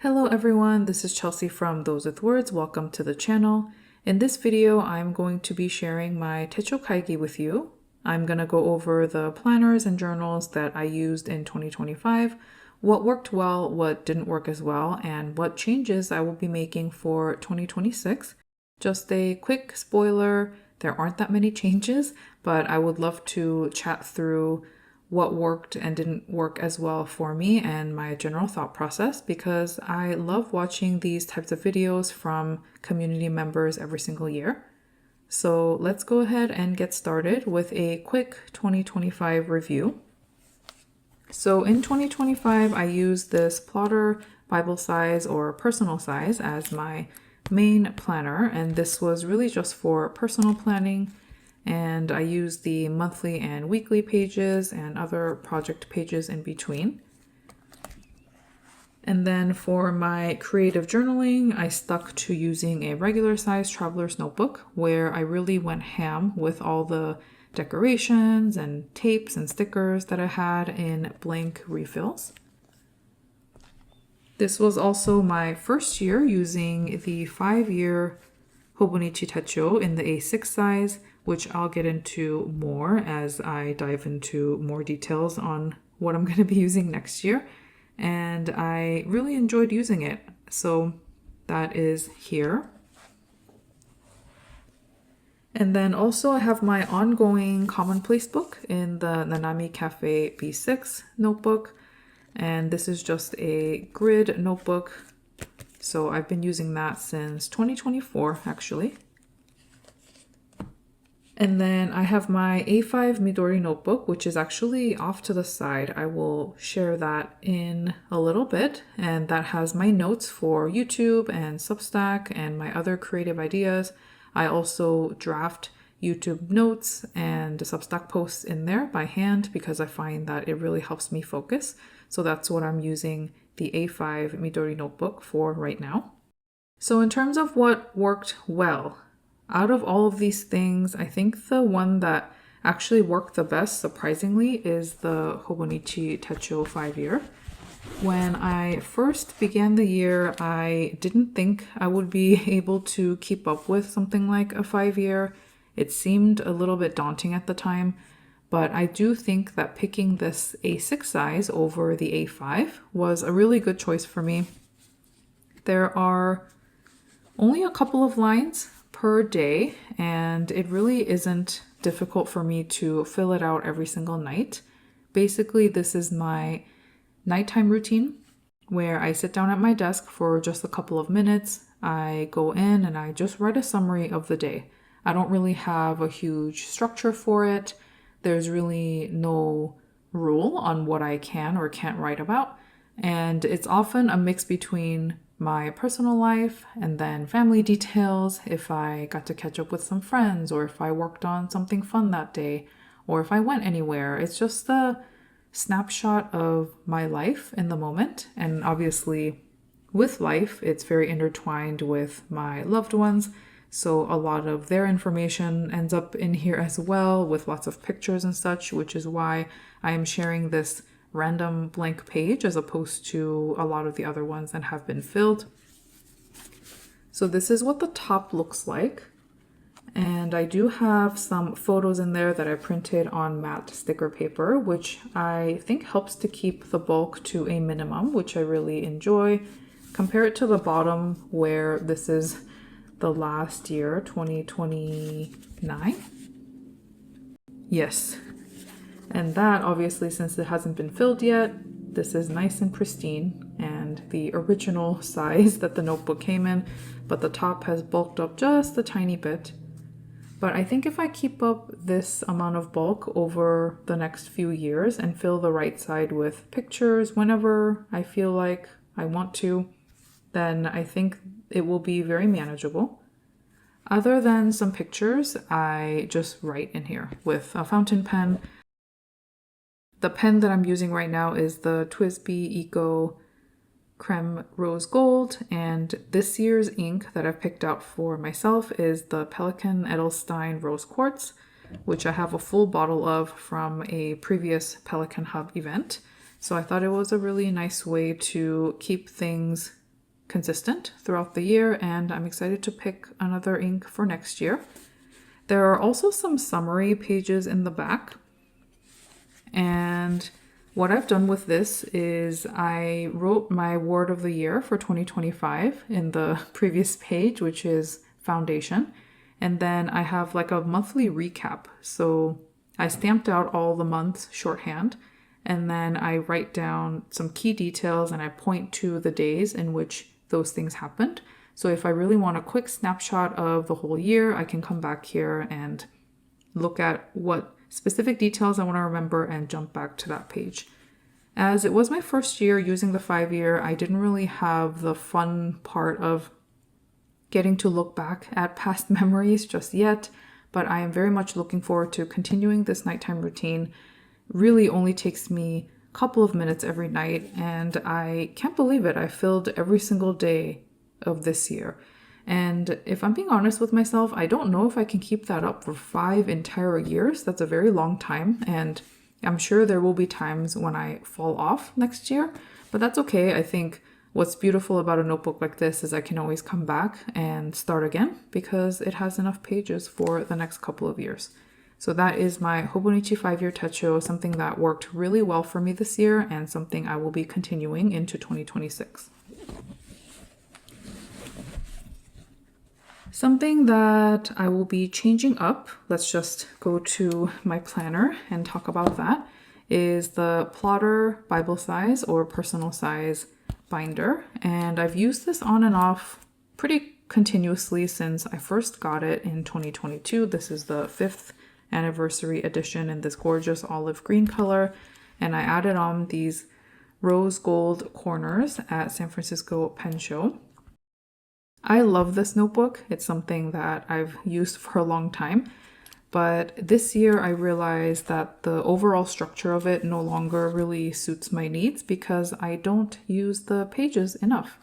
Hello everyone, this is Chelsea from Those with Words. Welcome to the channel. In this video, I'm going to be sharing my Techo Kaigi with you. I'm going to go over the planners and journals that I used in 2025, what worked well, what didn't work as well, and what changes I will be making for 2026. Just a quick spoiler, there aren't that many changes, but I would love to chat through what worked and didn't work as well for me and my general thought process, because I love watching these types of videos from community members every single year. So let's go ahead and get started with a quick 2025 review. So in 2025, I used this plotter Bible size or personal size as my main planner, and this was really just for personal planning. And I used the monthly and weekly pages and other project pages in between. And then for my creative journaling, I stuck to using a regular size traveler's notebook where I really went ham with all the decorations and tapes and stickers that I had in blank refills. This was also my first year using the 5-year Hobonichi Techo in the A6 size, which I'll get into more as I dive into more details on what I'm going to be using next year. And I really enjoyed using it. So that is here. And then also I have my ongoing Commonplace book in the Nanami Cafe B6 notebook. And this is just a grid notebook. So I've been using that since 2024, actually. And then I have my A5 Midori notebook, which is actually off to the side. I will share that in a little bit. And that has my notes for YouTube and Substack and my other creative ideas. I also draft YouTube notes and Substack posts in there by hand because I find that it really helps me focus. So that's what I'm using the A5 Midori notebook for right now. So in terms of what worked well, out of all of these things, I think the one that actually worked the best, surprisingly, is the Hobonichi Techo 5-year. When I first began the year, I didn't think I would be able to keep up with something like a 5-year. It seemed a little bit daunting at the time, but I do think that picking this A6 size over the A5 was a really good choice for me. There are only a couple of lines per day, and it really isn't difficult for me to fill it out every single night. Basically, this is my nighttime routine where I sit down at my desk for just a couple of minutes. I go in and I just write a summary of the day. I don't really have a huge structure for it. There's really no rule on what I can or can't write about. And it's often a mix between my personal life and then family details, if I got to catch up with some friends, or if I worked on something fun that day, or if I went anywhere. It's just the snapshot of my life in the moment. And obviously, with life, it's very intertwined with my loved ones. So a lot of their information ends up in here as well, with lots of pictures and such, which is why I am sharing this random blank page as opposed to a lot of the other ones that have been filled. So this is what the top looks like. And I do have some photos in there that I printed on matte sticker paper, which I think helps to keep the bulk to a minimum, which I really enjoy. Compare it to the bottom where this is the last year, 2029. Yes. And that, obviously, since it hasn't been filled yet, this is nice and pristine and the original size that the notebook came in, but the top has bulked up just a tiny bit. But I think if I keep up this amount of bulk over the next few years and fill the right side with pictures whenever I feel like I want to, then I think it will be very manageable. Other than some pictures, I just write in here with a fountain pen. The pen that I'm using right now is the TWSBI Eco Creme Rose Gold, and this year's ink that I've picked out for myself is the Pelikan Edelstein Rose Quartz, which I have a full bottle of from a previous Pelikan Hub event. So I thought it was a really nice way to keep things consistent throughout the year, and I'm excited to pick another ink for next year. There are also some summary pages in the back, and what I've done with this is I wrote my word of the year for 2025 in the previous page, which is foundation. And then I have like a monthly recap. So I stamped out all the months shorthand, and then I write down some key details and I point to the days in which those things happened. So if I really want a quick snapshot of the whole year, I can come back here and look at what specific details I want to remember and jump back to that page. As it was my first year using the 5-year, I didn't really have the fun part of getting to look back at past memories just yet, but I am very much looking forward to continuing this nighttime routine. Really only takes me a couple of minutes every night, and I can't believe it. I filled every single day of this year. And if I'm being honest with myself, I don't know if I can keep that up for 5 entire years. That's a very long time, and I'm sure there will be times when I fall off next year, but that's okay. I think what's beautiful about a notebook like this is I can always come back and start again because it has enough pages for the next couple of years. So that is my Hobonichi 5-year Techo, something that worked really well for me this year and something I will be continuing into 2026. Something that I will be changing up, let's just go to my planner and talk about that, is the Plotter Bible size or personal size binder. And I've used this on and off pretty continuously since I first got it in 2022. This is the 5th anniversary edition in this gorgeous olive green color. And I added on these rose gold corners at San Francisco Pen Show. I love this notebook. It's something that I've used for a long time, but this year I realized that the overall structure of it no longer really suits my needs because I don't use the pages enough.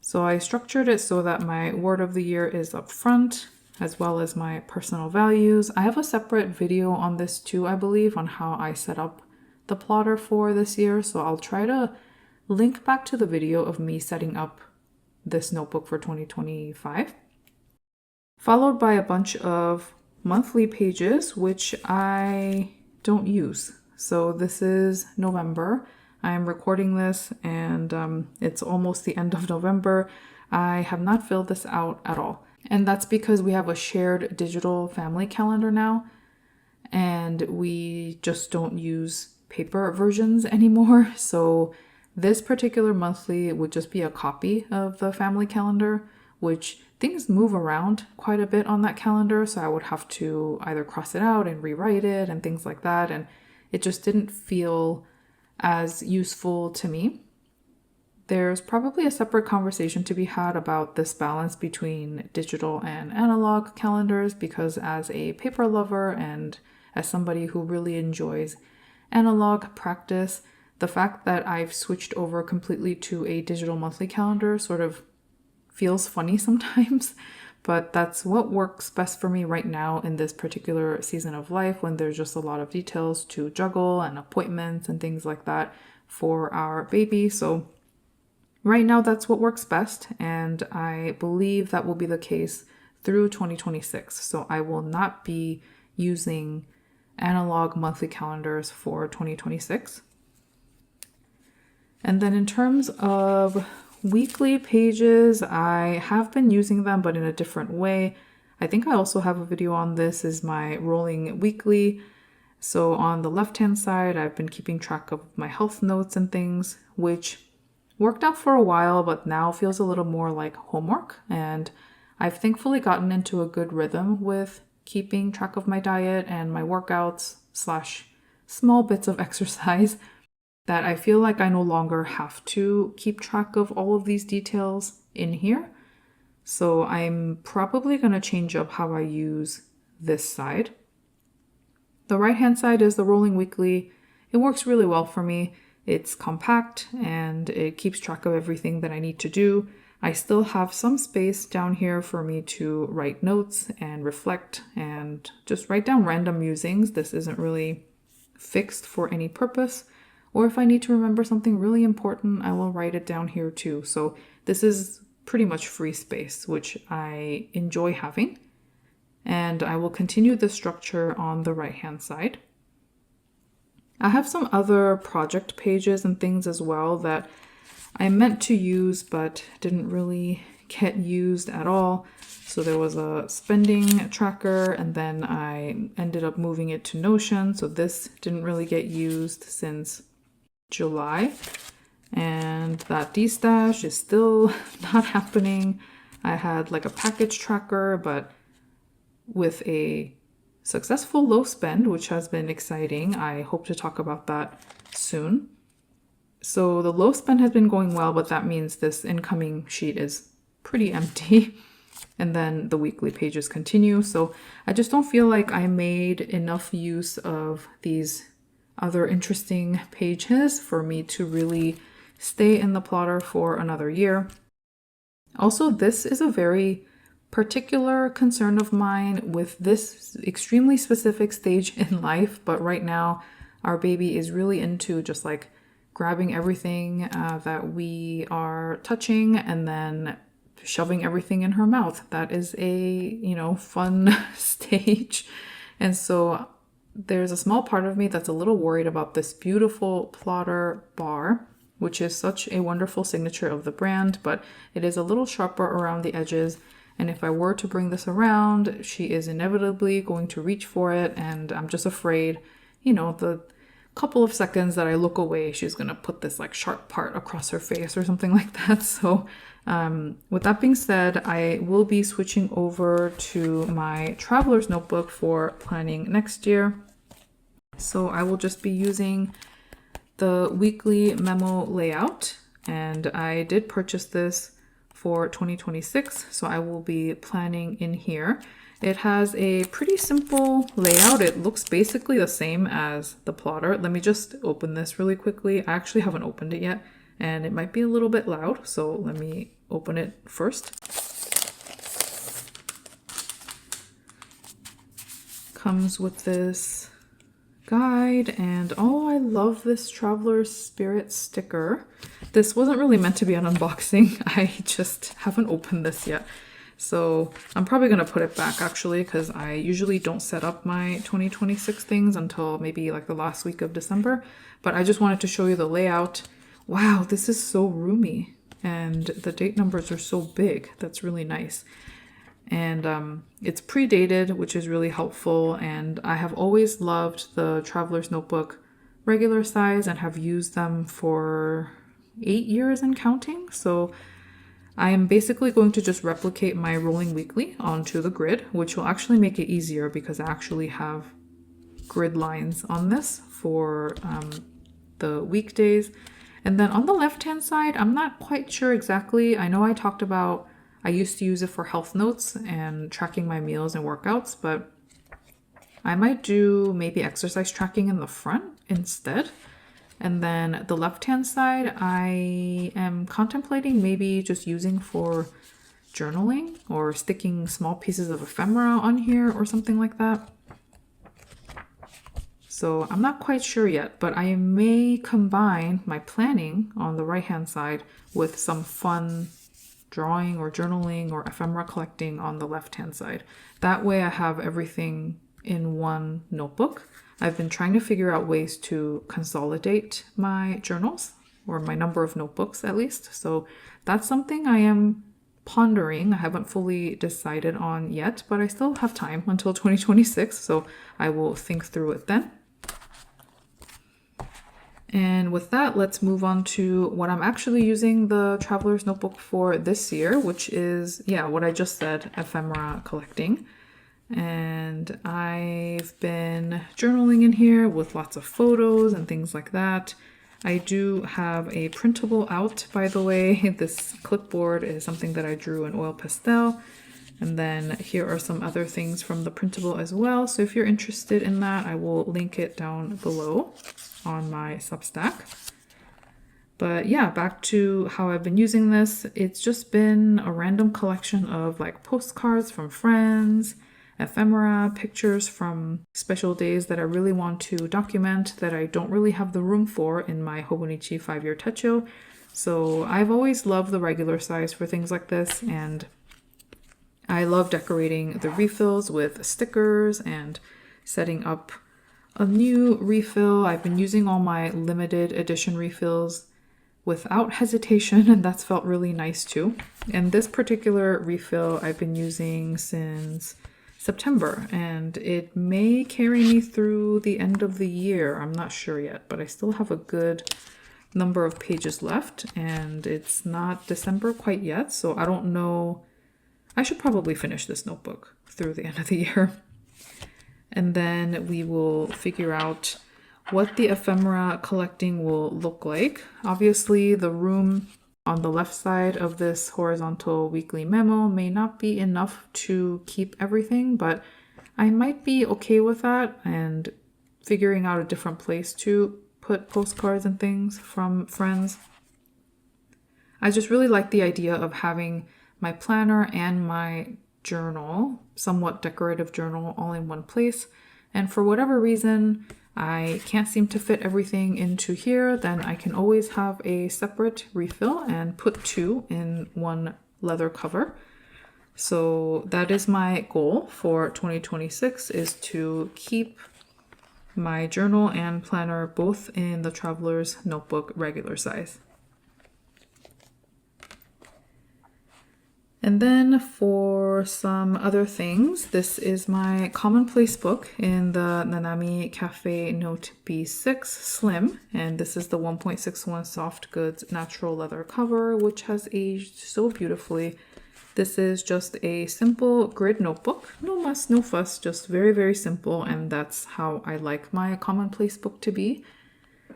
So I structured it so that my word of the year is up front, as well as my personal values. I have a separate video on this too, I believe, on how I set up the plotter for this year. So I'll try to link back to the video of me setting up this notebook for 2025, followed by a bunch of monthly pages, which I don't use. So this is November. I am recording this and it's almost the end of November. I have not filled this out at all. And that's because we have a shared digital family calendar now, and we just don't use paper versions anymore. So this particular monthly would just be a copy of the family calendar, which things move around quite a bit on that calendar. So I would have to either cross it out and rewrite it and things like that. And it just didn't feel as useful to me. There's probably a separate conversation to be had about this balance between digital and analog calendars, because as a paper lover and as somebody who really enjoys analog practice, the fact that I've switched over completely to a digital monthly calendar sort of feels funny sometimes, but that's what works best for me right now in this particular season of life when there's just a lot of details to juggle and appointments and things like that for our baby. So right now that's what works best, and I believe that will be the case through 2026. So I will not be using analog monthly calendars for 2026. And then in terms of weekly pages, I have been using them, but in a different way. I think I also have a video on this, is my rolling weekly. So on the left-hand side, I've been keeping track of my health notes and things, which worked out for a while, but now feels a little more like homework. And I've thankfully gotten into a good rhythm with keeping track of my diet and my workouts / small bits of exercise, that I feel like I no longer have to keep track of all of these details in here. So I'm probably going to change up how I use this side. The right-hand side is the rolling weekly. It works really well for me. It's compact and it keeps track of everything that I need to do. I still have some space down here for me to write notes and reflect and just write down random musings. This isn't really fixed for any purpose. Or if I need to remember something really important, I will write it down here too. So this is pretty much free space, which I enjoy having. And I will continue the structure on the right-hand side. I have some other project pages and things as well that I meant to use but didn't really get used at all. So there was a spending tracker, and then I ended up moving it to Notion. So this didn't really get used since July. And that destash is still not happening. I had like a package tracker, but with a successful low spend, which has been exciting. I hope to talk about that soon. So the low spend has been going well, but that means this incoming sheet is pretty empty. And then the weekly pages continue. So I just don't feel like I made enough use of these other interesting pages for me to really stay in the plotter for another year. Also, this is a very particular concern of mine with this extremely specific stage in life, but right now our baby is really into just like grabbing everything that we are touching and then shoving everything in her mouth. That is a, fun stage. And so there's a small part of me that's a little worried about this beautiful plotter bar, which is such a wonderful signature of the brand, but it is a little sharper around the edges. And if I were to bring this around, she is inevitably going to reach for it. And I'm just afraid, the couple of seconds that I look away, she's going to put this like sharp part across her face or something like that. So with that being said, I will be switching over to my traveler's notebook for planning next year. So I will just be using the weekly memo layout. And I did purchase this for 2026, so I will be planning in here. It has a pretty simple layout. It looks basically the same as the plotter. Let me just open this really quickly. I actually haven't opened it yet, and it might be a little bit loud, so let me open it first. Comes with this guide, and oh, I love this Traveler's Spirit sticker. This wasn't really meant to be an unboxing. I just haven't opened this yet. So I'm probably going to put it back actually, because I usually don't set up my 2026 things until maybe like the last week of December. But I just wanted to show you the layout. Wow, this is so roomy, and the date numbers are so big. That's really nice. And it's pre-dated, which is really helpful. And I have always loved the Traveler's Notebook regular size and have used them for 8 years and counting. So I am basically going to just replicate my rolling weekly onto the grid, which will actually make it easier because I actually have grid lines on this for the weekdays. And then on the left-hand side, I'm not quite sure exactly. I know I talked about I used to use it for health notes and tracking my meals and workouts, but I might do maybe exercise tracking in the front instead. And then the left-hand side, I am contemplating maybe just using for journaling or sticking small pieces of ephemera on here or something like that. So I'm not quite sure yet, but I may combine my planning on the right-hand side with some fun drawing or journaling or ephemera collecting on the left-hand side. That way I have everything in one notebook. I've been trying to figure out ways to consolidate my journals, or my number of notebooks at least. So that's something I am pondering. I haven't fully decided on yet, but I still have time until 2026, so I will think through it then. And with that, let's move on to what I'm actually using the Traveler's Notebook for this year, which is, what I just said, ephemera collecting. And I've been journaling in here with lots of photos and things like that. I do have a printable out, by the way. This clipboard is something that I drew in oil pastel. And then here are some other things from the printable as well. So if you're interested in that, I will link it down below on my Substack. But yeah, back to how I've been using this. It's just been a random collection of like postcards from friends, ephemera, pictures from special days that I really want to document that I don't really have the room for in my Hobonichi 5-year Techo. So I've always loved the regular size for things like this, and I love decorating the refills with stickers and setting up a new refill. I've been using all my limited edition refills without hesitation, and that's felt really nice too. And this particular refill I've been using since September, and it may carry me through the end of the year. I'm not sure yet, but I still have a good number of pages left, and it's not December quite yet, so I don't know. I should probably finish this notebook through the end of the year. And then we will figure out what the ephemera collecting will look like. Obviously, the room on the left side of this horizontal weekly memo may not be enough to keep everything, but I might be okay with that and figuring out a different place to put postcards and things from friends. I just really like the idea of having my planner and my journal, somewhat decorative journal, all in one place. And for whatever reason, I can't seem to fit everything into here, then I can always have a separate refill and put 2 in one leather cover. So that is my goal for 2026, is to keep my journal and planner both in the Traveler's Notebook regular size. And then for some other things, this is my Commonplace book in the Nanami Cafe Note B6 Slim. And this is the 1.61 soft goods natural leather cover, which has aged so beautifully. This is just a simple grid notebook. No muss, no fuss, just very, very simple. And that's how I like my Commonplace book to be.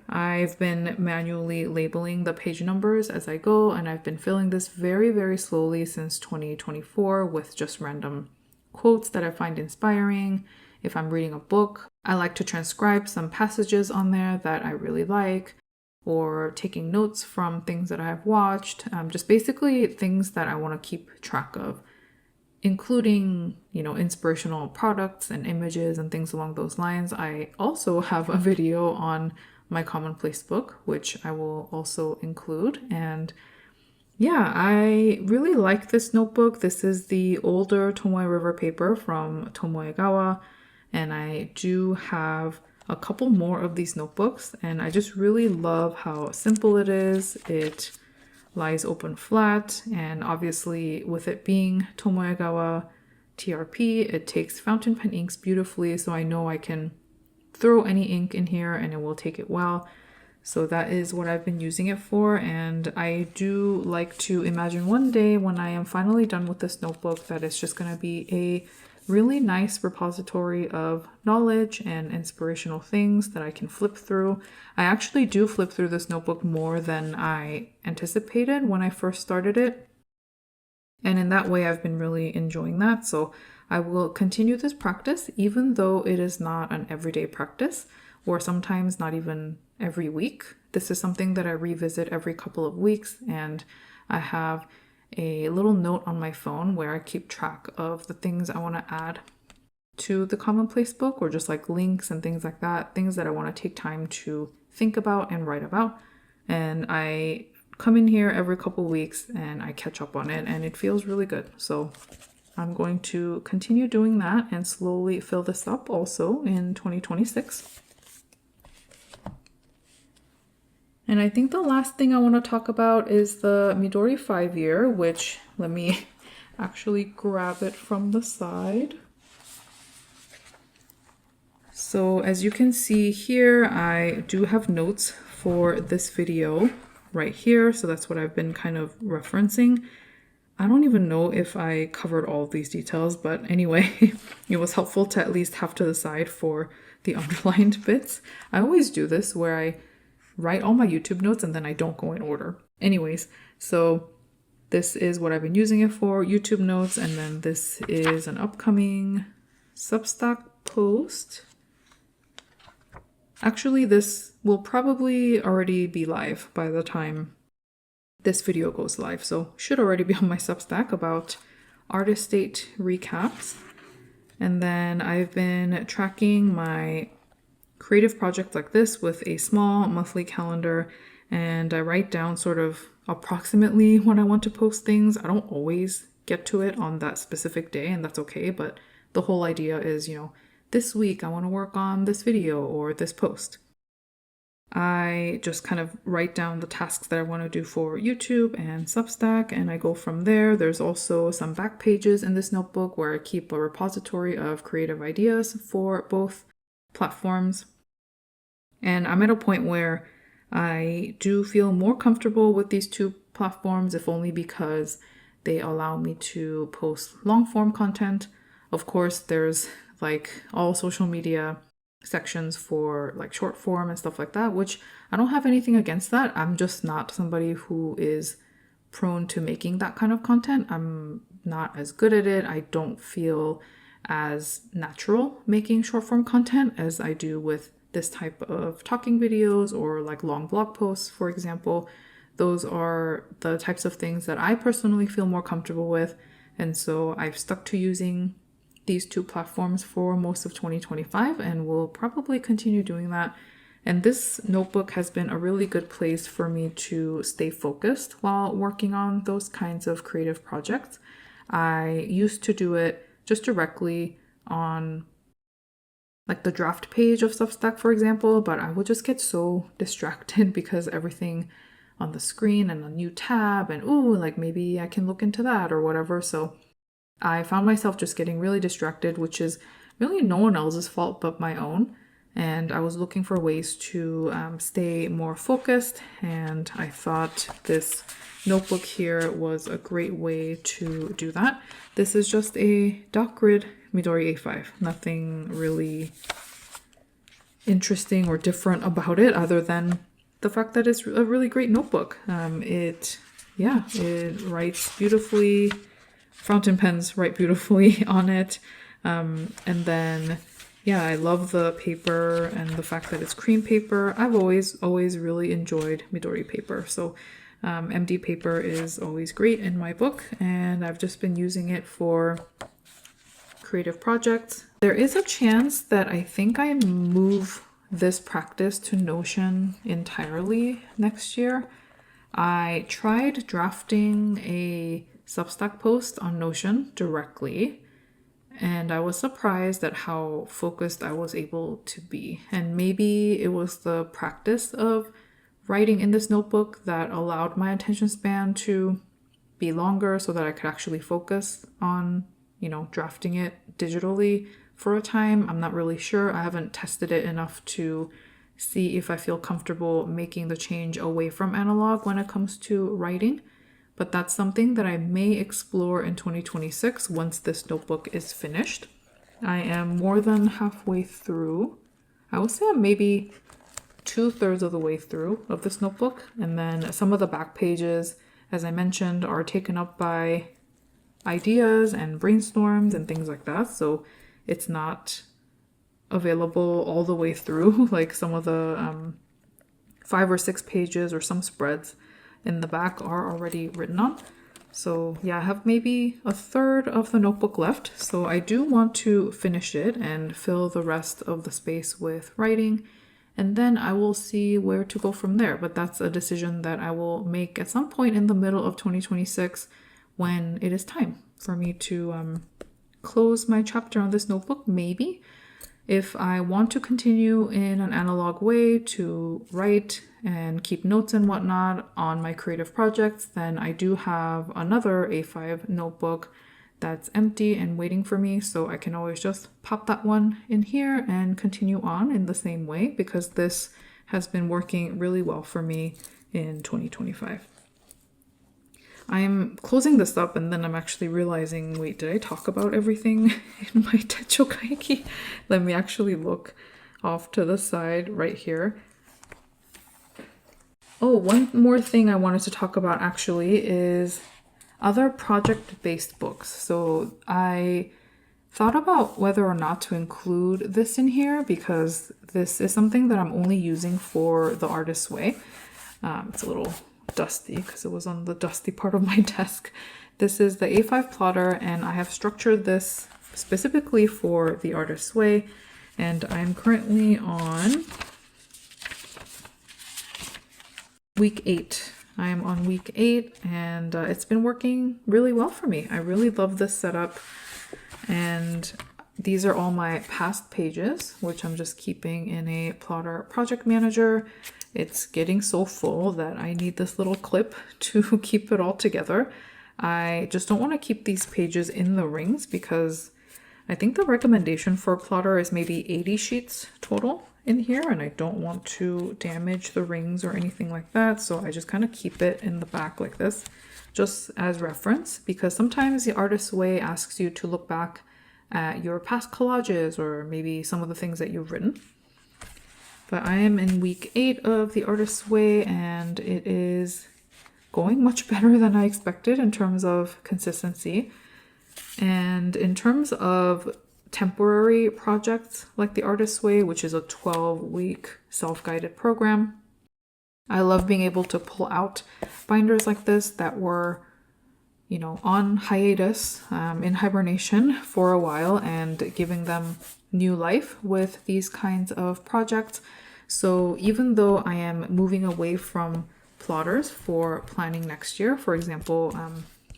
I've been manually labeling the page numbers as I go, and I've been filling this very, very slowly since 2024 with just random quotes that I find inspiring. If I'm reading a book, I like to transcribe some passages on there that I really like, or taking notes from things that I've watched, just basically things that I want to keep track of, including, inspirational products and images and things along those lines. I also have a video on my Commonplace book, which I will also include. And yeah, I really like this notebook. This is the older Tomoe River paper from Tomoegawa, and I do have a couple more of these notebooks, and I just really love how simple it is. It lies open flat, and obviously with it being Tomoegawa TRP, it takes fountain pen inks beautifully, so I know I can throw any ink in here and it will take it well. So that is what I've been using it for, and I do like to imagine one day when I am finally done with this notebook that it's just going to be a really nice repository of knowledge and inspirational things that I can flip through. I actually do flip through this notebook more than I anticipated when I first started it, and in that way I've been really enjoying that. So I will continue this practice, even though it is not an everyday practice, or sometimes not even every week. This is something that I revisit every couple of weeks, and I have a little note on my phone where I keep track of the things I want to add to the Commonplace book, or just like links and things like that, things that I want to take time to think about and write about. And I come in here every couple of weeks and I catch up on it, and it feels really good. So I'm going to continue doing that and slowly fill this up also in 2026. And I think the last thing I want to talk about is the Midori 5-year, which, let me actually grab it from the side. So as you can see here, I do have notes for this video right here. So that's what I've been kind of referencing. I don't even know if I covered all of these details, but anyway, it was helpful to at least have to the side for the underlined bits. I always do this where I write all my YouTube notes and then I don't go in order. Anyways, so this is what I've been using it for, YouTube notes, and then this is an upcoming Substack post. Actually, this will probably already be live by the time this video goes live, so should already be on my Substack, about artist date recaps. And then I've been tracking my creative project like this with a small monthly calendar, and I write down sort of approximately when I want to post things. I don't always get to it on that specific day, and that's okay, but the whole idea is, this week I want to work on this video or this post. I just kind of write down the tasks that I want to do for YouTube and Substack, and I go from there. There's also some back pages in this notebook where I keep a repository of creative ideas for both platforms. And I'm at a point where I do feel more comfortable with these two platforms, if only because they allow me to post long form content. Of course, there's like all social media sections for like short form and stuff like that, which I don't have anything against that. I'm just not somebody who is prone to making that kind of content. I'm not as good at it. I don't feel as natural making short form content as I do with this type of talking videos or like long blog posts, for example. Those are the types of things that I personally feel more comfortable with. And so I've stuck to using these two platforms for most of 2025 and will probably continue doing that. And this notebook has been a really good place for me to stay focused while working on those kinds of creative projects. I used to do it just directly on like the draft page of Substack, for example, but I would just get so distracted because everything on the screen and a new tab and like maybe I can look into that or whatever. So I found myself just getting really distracted, which is really no one else's fault but my own. And I was looking for ways to stay more focused, and I thought this notebook here was a great way to do that. This is just a dot grid Midori A5. Nothing really interesting or different about it other than the fact that it's a really great notebook. It writes beautifully. Fountain pens write beautifully on it. And then, I love the paper and the fact that it's cream paper. I've always really enjoyed Midori paper. So MD paper is always great in my book, and I've just been using it for creative projects. There is a chance that I think I move this practice to Notion entirely next year. I tried drafting a Substack post on Notion directly, and I was surprised at how focused I was able to be. And maybe it was the practice of writing in this notebook that allowed my attention span to be longer so that I could actually focus on, drafting it digitally for a time. I'm not really sure. I haven't tested it enough to see if I feel comfortable making the change away from analog when it comes to writing. But that's something that I may explore in 2026 once this notebook is finished. I am more than halfway through. I would say I'm maybe 2/3 of the way through of this notebook. And then some of the back pages, as I mentioned, are taken up by ideas and brainstorms and things like that. So it's not available all the way through, like some of the 5 or 6 pages or some spreads in the back are already written on. So I have maybe 1/3 of the notebook left. So I do want to finish it and fill the rest of the space with writing. And then I will see where to go from there. But that's a decision that I will make at some point in the middle of 2026 when it is time for me to close my chapter on this notebook, maybe. If I want to continue in an analog way to write and keep notes and whatnot on my creative projects, then I do have another A5 notebook that's empty and waiting for me. So I can always just pop that one in here and continue on in the same way, because this has been working really well for me in 2025. I'm closing this up and then I'm actually realizing, wait, did I talk about everything in my Techo Kaigi? Let me actually look off to the side right here. Oh, one more thing I wanted to talk about actually is other project-based books. So I thought about whether or not to include this in here because this is something that I'm only using for The Artist's Way. It's a little dusty because it was on the dusty part of my desk. This is the A5 plotter, and I have structured this specifically for the Artist's Way. And I'm currently on week 8. I am on week 8 and it's been working really well for me. I really love this setup, and these are all my past pages, which I'm just keeping in a Plotter project manager. It's getting so full that I need this little clip to keep it all together. I just don't want to keep these pages in the rings because I think the recommendation for Plotter is maybe 80 sheets total in here, and I don't want to damage the rings or anything like that, so I just kind of keep it in the back like this just as reference, because sometimes the Artist's Way asks you to look back at your past collages or maybe some of the things that you've written. But I am in week 8 of the Artist's Way, and it is going much better than I expected in terms of consistency. And in terms of temporary projects like the Artist's Way, which is a 12-week self-guided program, I love being able to pull out binders like this that were, you know, on hiatus, in hibernation for a while, and giving them new life with these kinds of projects. So even though I am moving away from plotters for planning next year, for example,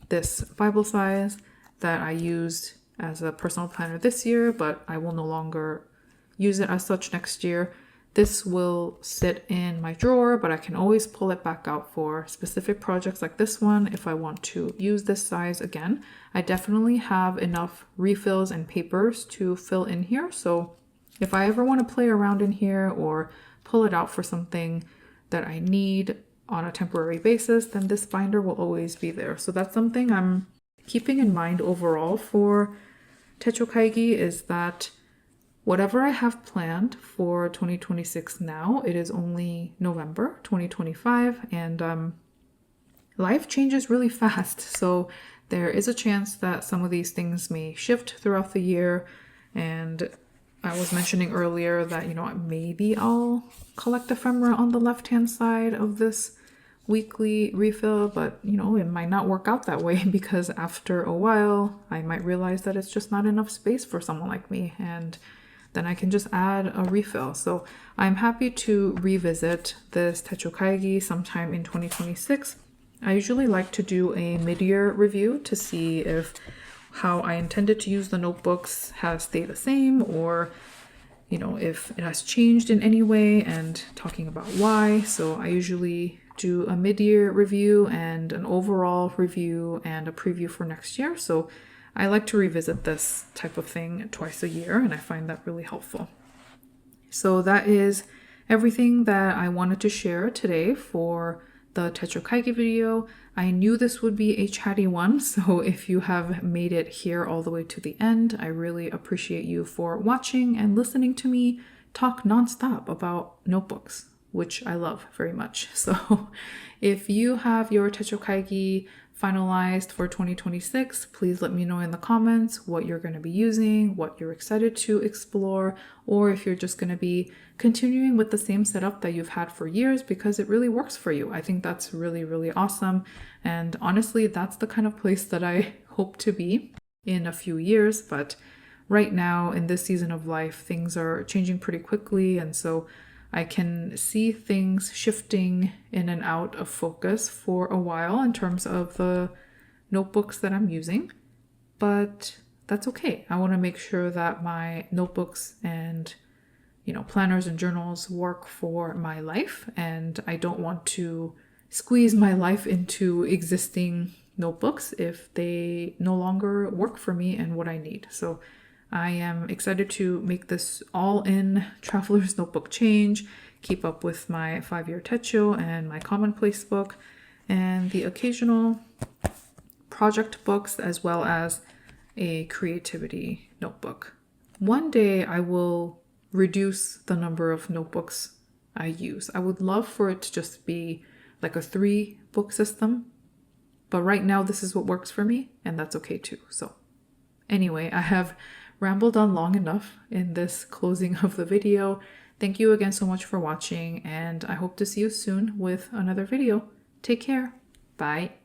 this Bible size that I used as a personal planner this year, but I will no longer use it as such next year. This will sit in my drawer, but I can always pull it back out for specific projects like this one if I want to use this size again. I definitely have enough refills and papers to fill in here, so if I ever want to play around in here or pull it out for something that I need on a temporary basis, then this binder will always be there. So that's something I'm keeping in mind overall for Techo Kaigi, is that whatever I have planned for 2026 now, it is only November 2025, and life changes really fast. So there is a chance that some of these things may shift throughout the year. And I was mentioning earlier that, you know, maybe I'll collect ephemera on the left-hand side of this weekly refill, but you know, it might not work out that way because after a while I might realize that it's just not enough space for someone like me, and then I can just add a refill. So I'm happy to revisit this Techo Kaigi sometime in 2026. I usually like to do a mid-year review to see if how I intended to use the notebooks has stayed the same, or you know, if it has changed in any way, and talking about why. So I usually do a mid-year review and an overall review and a preview for next year. So I like to revisit this type of thing twice a year, and I find that really helpful. So that is everything that I wanted to share today for the Techo Kaigi video. I knew this would be a chatty one, so if you have made it here all the way to the end, I really appreciate you for watching and listening to me talk nonstop about notebooks, which I love very much. So if you have your Techo Kaigi finalized for 2026, please let me know in the comments what you're going to be using, what you're excited to explore, or if you're just going to be continuing with the same setup that you've had for years because it really works for you. I think that's really, really awesome. And honestly, that's the kind of place that I hope to be in a few years. But right now, in this season of life, things are changing pretty quickly. And so I can see things shifting in and out of focus for a while in terms of the notebooks that I'm using, but that's okay. I want to make sure that my notebooks and, you know, planners and journals work for my life, and I don't want to squeeze my life into existing notebooks if they no longer work for me and what I need. So I am excited to make this all-in traveler's notebook change, keep up with my 5-year Techo and my Commonplace book, and the occasional project books, as well as a creativity notebook. One day I will reduce the number of notebooks I use. I would love for it to just be like a 3-book system, but right now this is what works for me, and that's okay too. So anyway, I have rambled on long enough in this closing of the video. Thank you again so much for watching, and I hope to see you soon with another video. Take care. Bye.